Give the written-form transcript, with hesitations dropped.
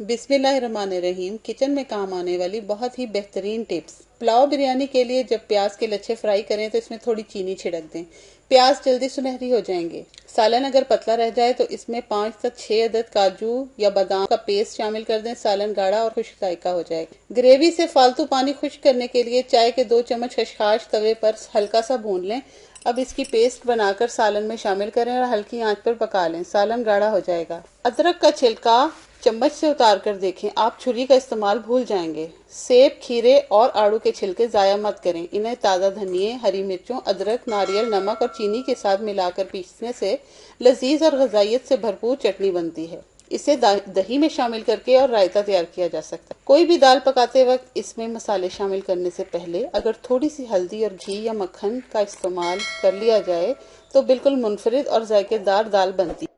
बिस्मिल्लाहिर्रहमानिर्रहीम। किचन में काम आने वाली बहुत ही बेहतरीन टिप्स। पुलाव बिरयानी के लिए जब प्याज के लच्छे फ्राई करें तो इसमें थोड़ी चीनी छिड़क दें। प्याज जल्दी सुनहरी हो जाएंगे। सालन अगर पतला रह जाए तो इसमें 5 से 6 अदद काजू या बादाम का पेस्ट शामिल कर दें। सालन गाढ़ा और खुश्क जायका हो जाएगा। ग्रेवी से फालतू पानी खुश्क करने के लिए चाय के 2 चम्मच खसखस तवे पर हल्का सा भून लें। अब इसकी पेस्ट बनाकर सालन में शामिल करें और हल्की आंच पर पका लें। सालन गाढ़ा हो जाएगा। अदरक का छिलका चम्मच से उतार कर देखें, आप छुरी का इस्तेमाल भूल जाएंगे। सेब, खीरे और आड़ू के छिलके जाया मत करें। इन्हें ताज़ा धनिए, हरी मिर्चों, अदरक, नारियल, नमक और चीनी के साथ मिलाकर पीसने से लजीज और ग़िज़ाइयत से भरपूर चटनी बनती है। इसे दही में शामिल करके और रायता तैयार किया जा सकता है। कोई भी दाल पकाते वक्त इसमें मसाले शामिल करने से पहले अगर थोड़ी सी हल्दी और घी या मक्खन का इस्तेमाल कर लिया जाए तो बिल्कुल मुनफरिद और जायकेदार दाल बनती है।